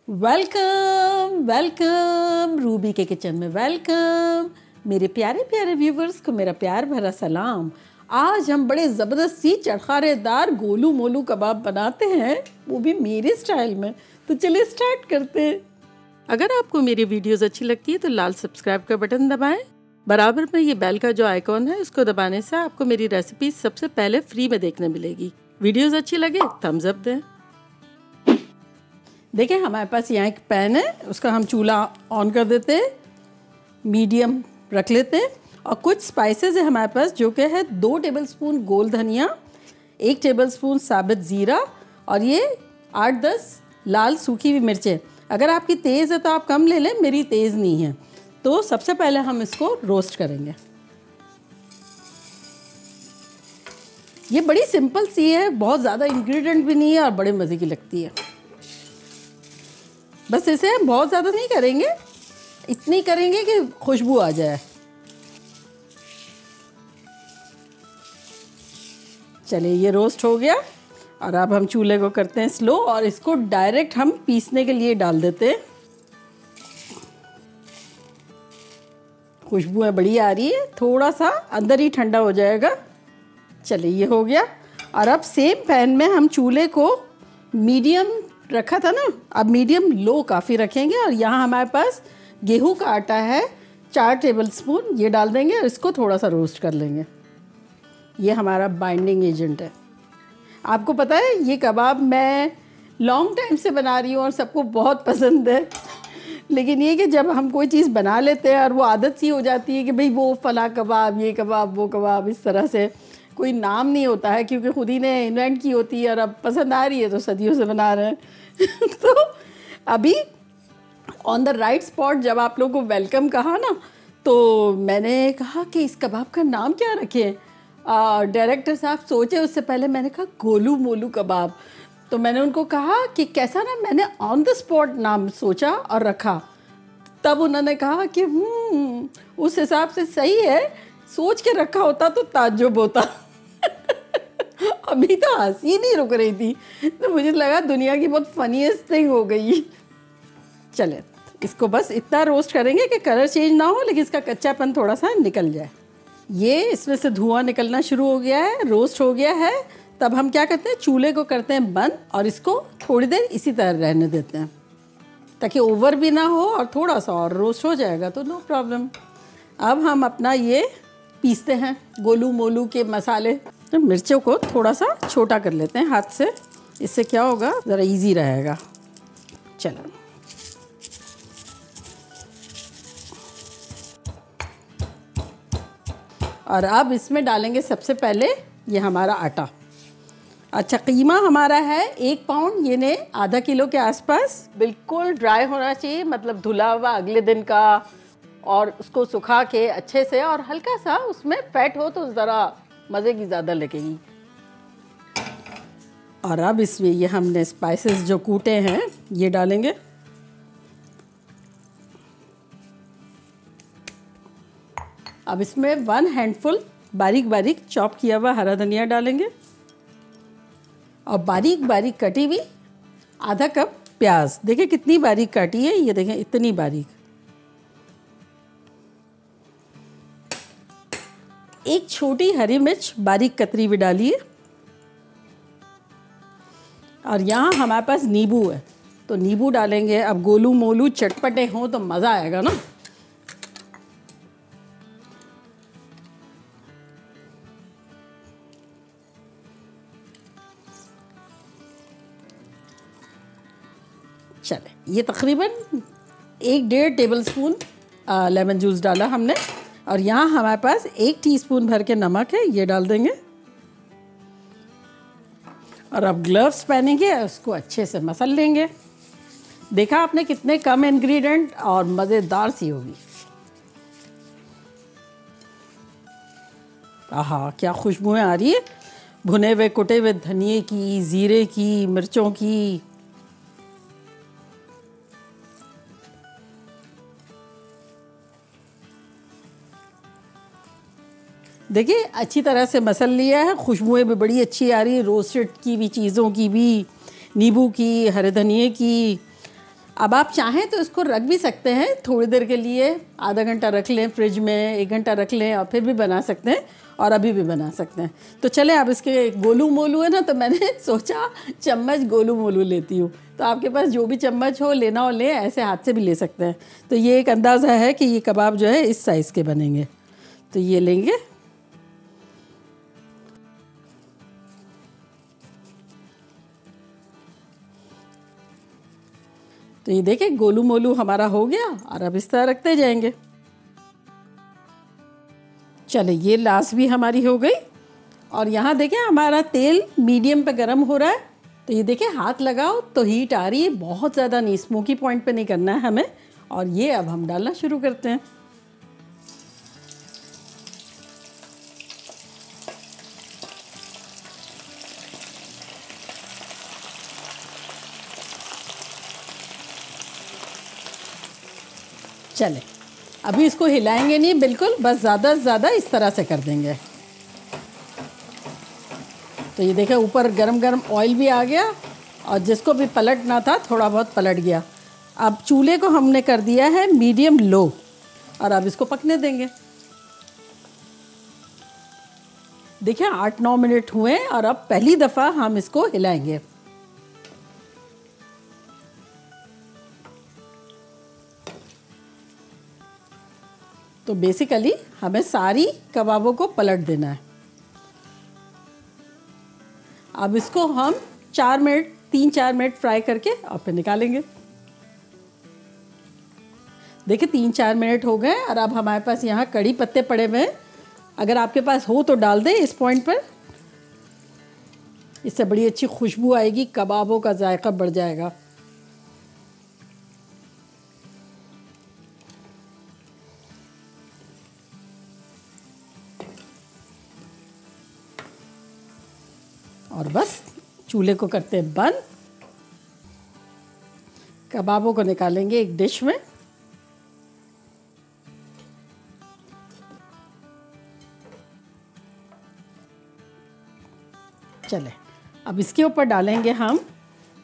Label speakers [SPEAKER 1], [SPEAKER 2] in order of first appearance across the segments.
[SPEAKER 1] Welcome welcome Ruby के kitchen में welcome. मेरे प्यारे प्यारे व्यूवर्स को मेरा प्यार भरा सलाम। आज हम बड़े ज़बरदस्त सी चटखारेदार गोलू मोलू कबाब बनाते हैं, वो भी मेरे स्टाइल में। तो चलिए स्टार्ट करते हैं। अगर आपको मेरी वीडियोस अच्छी लगती है तो लाल सब्सक्राइब का बटन दबाएं। बराबर में ये बेल का जो आइकॉन है उसको दबाने से आपको मेरी रेसिपी सबसे पहले फ्री में देखने मिलेगी। वीडियोस अच्छी लगे थम्स अप दें। देखें हमारे पास यहाँ एक पैन है, उसका हम चूल्हा ऑन कर देते हैं, मीडियम रख लेते हैं और कुछ स्पाइसेस है हमारे पास जो कि है 2 टेबलस्पून गोल धनिया, 1 टेबलस्पून साबित ज़ीरा और ये 8-10 लाल सूखी हुई मिर्चें। अगर आपकी तेज़ है तो आप कम ले लें, मेरी तेज़ नहीं है। तो सबसे पहले हम इसको रोस्ट करेंगे। ये बड़ी सिंपल सी है, बहुत ज़्यादा इंग्रेडिएंट भी नहीं है और बड़े मज़े की लगती है। बस इसे हम बहुत ज़्यादा नहीं करेंगे, इतनी करेंगे कि खुशबू आ जाए। चलिए ये रोस्ट हो गया और अब हम चूल्हे को करते हैं स्लो और इसको डायरेक्ट हम पीसने के लिए डाल देते हैं। खुशबू बड़ी आ रही है, थोड़ा सा अंदर ही ठंडा हो जाएगा। चलिए ये हो गया और अब सेम पैन में हम चूल्हे को मीडियम रखा था ना, अब मीडियम लो काफ़ी रखेंगे और यहाँ हमारे पास गेहूं का आटा है 4 टेबलस्पून, ये डाल देंगे और इसको थोड़ा सा रोस्ट कर लेंगे। ये हमारा बाइंडिंग एजेंट है। आपको पता है ये कबाब मैं लॉन्ग टाइम से बना रही हूँ और सबको बहुत पसंद है, लेकिन ये कि जब हम कोई चीज़ बना लेते हैं और वो आदत सी हो जाती है कि भाई वो फला कबाब, ये कबाब, वो कबाब, इस तरह से कोई नाम नहीं होता है क्योंकि खुद ही ने इन्वेंट की होती है और अब पसंद आ रही है तो सदियों से बना रहे हैं। तो अभी ऑन द राइट स्पॉट जब आप लोगों को वेलकम कहा ना, तो मैंने कहा कि इस कबाब का नाम क्या रखें। डायरेक्टर साहब सोचे उससे पहले मैंने कहा गोलू मोलू कबाब। तो मैंने उनको कहा कि कैसा ना, मैंने ऑन द स्पॉट नाम सोचा और रखा। तब उन्होंने कहा कि उस हिसाब से सही है, सोच के रखा होता तो ताज्जुब होता। अभी तो हंसी नहीं रुक रही थी, तो मुझे लगा दुनिया की बहुत फनीएस्ट थिंग हो गई। चले इसको बस इतना रोस्ट करेंगे कि कलर चेंज ना हो लेकिन इसका कच्चापन थोड़ा सा निकल जाए। ये इसमें से धुआं निकलना शुरू हो गया है, रोस्ट हो गया है। तब हम क्या करते हैं, चूल्हे को करते हैं बंद और इसको थोड़ी देर इसी तरह रहने देते हैं ताकि ओवर भी ना हो और थोड़ा सा और रोस्ट हो जाएगा तो नो प्रॉब्लम। अब हम अपना ये पीसते हैं गोलू मोलू के मसाले। तो मिर्चों को थोड़ा सा छोटा कर लेते हैं हाथ से, इससे क्या होगा ज़रा इजी रहेगा। चलो और अब इसमें डालेंगे सबसे पहले ये हमारा आटा। अच्छा, कीमा हमारा है 1 पाउंड, ये ने आधा किलो के आसपास। बिल्कुल ड्राई होना चाहिए, मतलब धुला हुआ अगले दिन का, और उसको सुखा के अच्छे से, और हल्का सा उसमें फैट हो तो ज़रा मज़े की ज़्यादा लगेगी। और अब इसमें ये हमने स्पाइसेस जो कूटे हैं ये डालेंगे। अब इसमें 1 हैंडफुल बारीक बारीक चॉप किया हुआ हरा धनिया डालेंगे और बारीक बारीक कटी हुई आधा कप प्याज। देखिए कितनी बारीक काटी है, ये देखें इतनी बारीक। 1 छोटी हरी मिर्च बारीक कतरी हुई डालिए। और यहाँ हमारे पास नींबू है तो नींबू डालेंगे। अब गोलू मोलू चटपटे हों तो मज़ा आएगा ना। चले ये तकरीबन 1-1.5 टेबलस्पून लेमन जूस डाला हमने और यहाँ हमारे पास 1 टीस्पून भर के नमक है, ये डाल देंगे। और अब ग्लव्स पहनेंगे, उसको अच्छे से मसल लेंगे। देखा आपने कितने कम इंग्रेडिएंट और मज़ेदार सी होगी। आहा क्या खुशबुएं आ रही है, भुने हुए कुटे हुए धनिए की, ज़ीरे की, मिर्चों की। देखिए अच्छी तरह से मसल लिया है, खुशबुएं भी बड़ी अच्छी आ रही है, रोस्टेड की भी चीज़ों की भी, नींबू की, हरे धनिए की। अब आप चाहें तो इसको रख भी सकते हैं थोड़ी देर के लिए, आधा घंटा रख लें फ्रिज में, 1 घंटा रख लें और फिर भी बना सकते हैं और अभी भी बना सकते हैं। तो चले अब इसके गोलू मोलू है ना, तो मैंने सोचा चम्मच गोलू मोलू लेती हूँ। तो आपके पास जो भी चम्मच हो लेना हो लें, ऐसे हाथ से भी ले सकते हैं। तो ये एक अंदाज़ा है कि ये कबाब जो है इस साइज़ के बनेंगे। तो ये लेंगे, तो ये देखिए गोलू मोलू हमारा हो गया और अब इस तरह रखते जाएंगे। चले ये लास्ट भी हमारी हो गई और यहाँ देखिए हमारा तेल मीडियम पे गरम हो रहा है। तो ये देखिए हाथ लगाओ तो हीट आ रही है, बहुत ज़्यादा नहीं, स्मोकी पॉइंट पे नहीं करना है हमें। और ये अब हम डालना शुरू करते हैं। चले अभी इसको हिलाएंगे नहीं बिल्कुल, बस ज़्यादा से ज़्यादा इस तरह से कर देंगे। तो ये देखिए ऊपर गरम गरम ऑयल भी आ गया और जिसको भी पलटना था थोड़ा बहुत पलट गया। अब चूल्हे को हमने कर दिया है मीडियम लो और अब इसको पकने देंगे। देखिए 8-9 मिनट हुए और अब पहली दफ़ा हम इसको हिलाएंगे। तो बेसिकली हमें सारी कबाबों को पलट देना है। अब इसको हम 3-4 मिनट फ्राई करके और फिर निकालेंगे। देखिए 3-4 मिनट हो गए और अब हमारे पास यहाँ कड़ी पत्ते पड़े हुए हैं। अगर आपके पास हो तो डाल दें इस पॉइंट पर, इससे बड़ी अच्छी खुशबू आएगी, कबाबों का जायका बढ़ जाएगा। और बस चूल्हे को करते हैं बंद। कबाबों को निकालेंगे एक डिश में। चले अब इसके ऊपर डालेंगे हम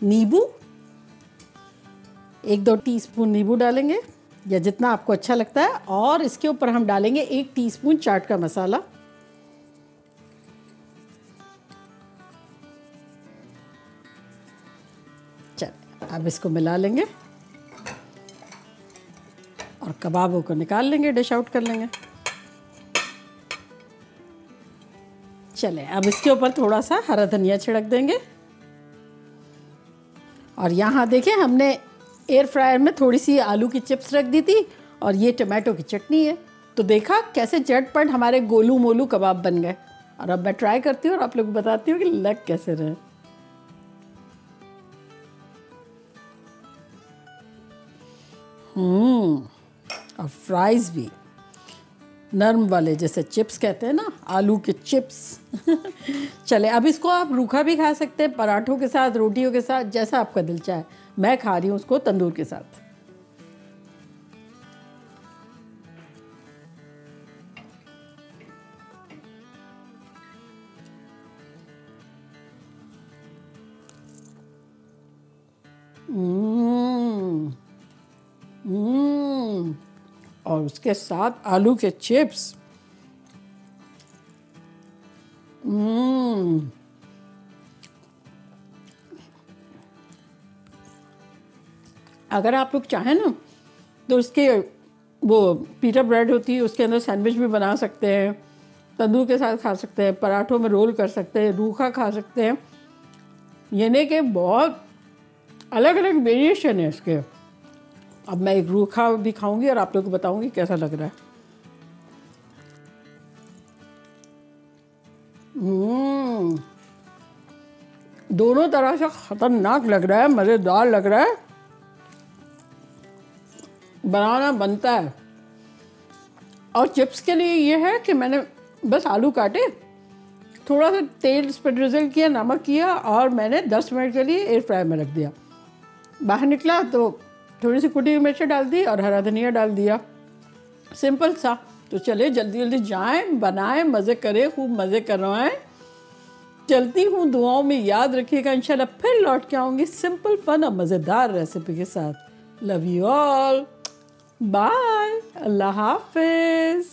[SPEAKER 1] नींबू, 1-2 टीस्पून नींबू डालेंगे या जितना आपको अच्छा लगता है। और इसके ऊपर हम डालेंगे 1 टीस्पून चाट का मसाला। चलिए अब इसको मिला लेंगे और कबाबों को निकाल लेंगे, डिश आउट कर लेंगे। चले अब इसके ऊपर थोड़ा सा हरा धनिया छिड़क देंगे। और यहाँ देखें हमने एयर फ्रायर में थोड़ी सी आलू की चिप्स रख दी थी और ये टमाटो की चटनी है। तो देखा कैसे झटपट हमारे गोलू मोलू कबाब बन गए। और अब मैं ट्राई करती हूँ और आप लोग बताती हूँ कि लग कैसे रहे। और फ्राइज भी नरम वाले, जैसे चिप्स कहते हैं ना, आलू के चिप्स। चले अब इसको आप रूखा भी खा सकते हैं, पराठों के साथ, रोटियों के साथ, जैसा आपका दिल चाहे। मैं खा रही हूँ उसको तंदूर के साथ। और उसके साथ आलू के चिप्स। अगर आप लोग चाहें ना तो उसके वो पीटा ब्रेड होती है, उसके अंदर सैंडविच भी बना सकते हैं, तंदूर के साथ खा सकते हैं, पराठों में रोल कर सकते हैं, रूखा खा सकते हैं। यानी कि बहुत अलग अलग वेरिएशन है इसके। अब मैं एक रूखा भी खाऊंगी और आप लोग को बताऊंगी कैसा लग रहा है। दोनों तरह से खतरनाक लग रहा है, मज़ेदार लग रहा है। बनाना बनता है। और चिप्स के लिए ये है कि मैंने बस आलू काटे, थोड़ा सा तेल इस पर ड्रिजल किया, नमक किया और मैंने 10 मिनट के लिए एयर फ्रायर में रख दिया। बाहर निकला तो थोड़ी सी कुटी हुई मिर्ची डाल दी और हरा धनिया डाल दिया, सिंपल सा। तो चले जल्दी जल्दी जाएं, बनाएं, मज़े करें, खूब मज़े करवाएं। चलती हूँ, दुआओं में याद रखिएगा। इंशाल्लाह फिर लौट के आऊँगी सिंपल फन और मज़ेदार रेसिपी के साथ। लव यू ऑल, बाय, अल्लाह हाफिज।